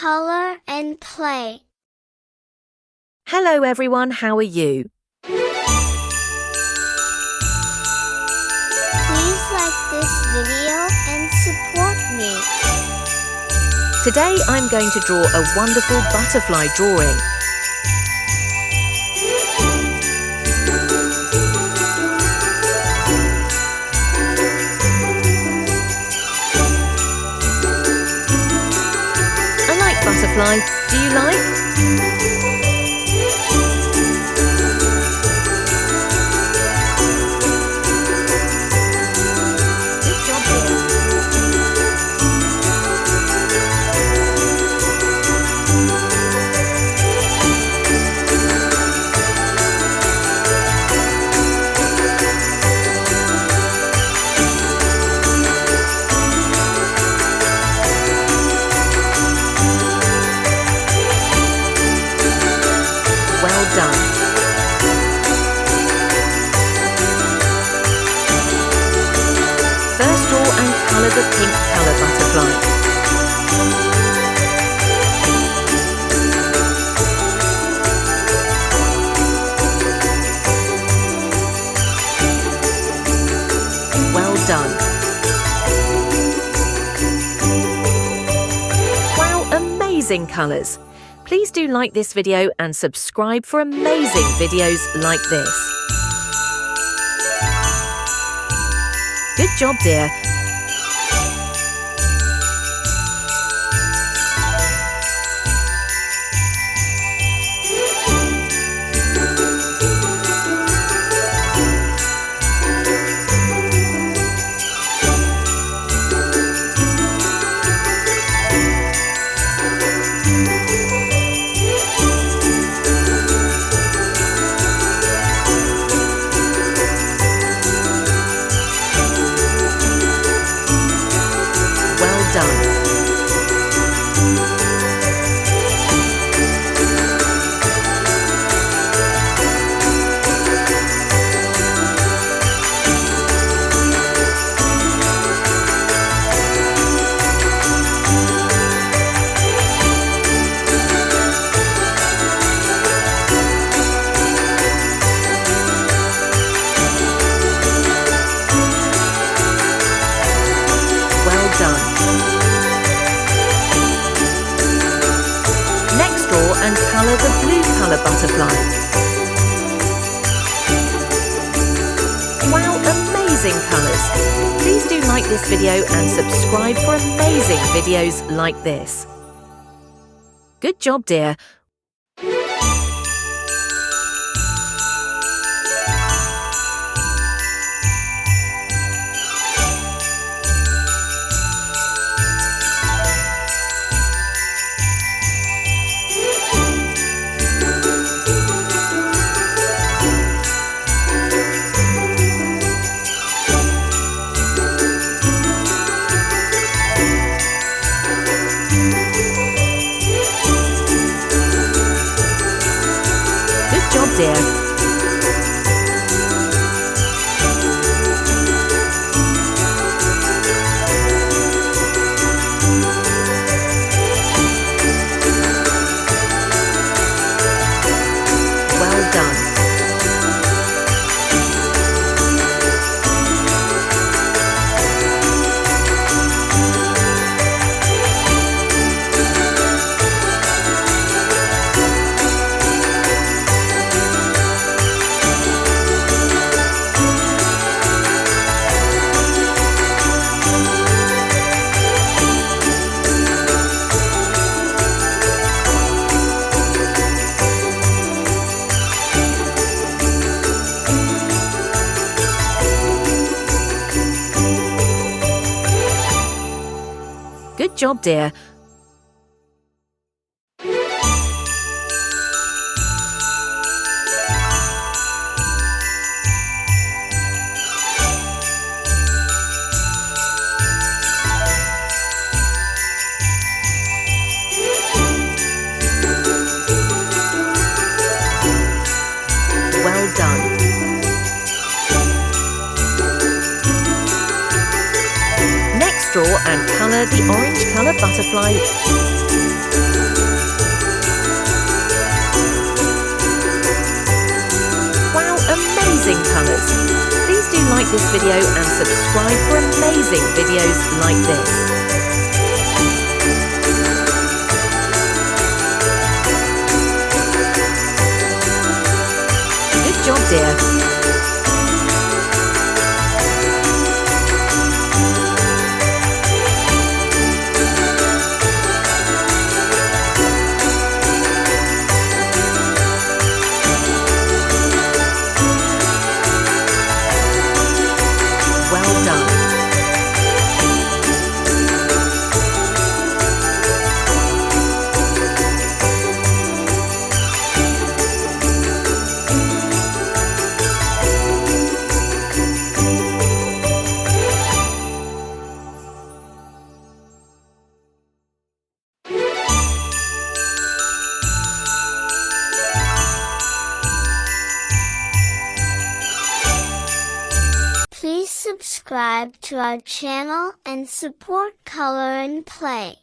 color and play. Hello everyone, how are you? Please like this video and support me. Today I'm going to draw a wonderful butterfly drawing. I like butterfly. Do you like? Well done. First draw and colour the pink colour butterfly. Well done. Wow, amazing colours. Please do like this video and subscribe for amazing videos like this. Good job, dear. Done. Well done. Next draw and colour the blue colour butterfly. Wow, amazing colours. Please do like this video and subscribe for amazing videos like this. Good job, dear. Good job, dear. Well done. Good job, dear. Well done. Next draw and colour the orange colour butterfly. this video and subscribe for amazing videos like this. Good job, dear. Well done. Please subscribe to our channel and support Color and Play.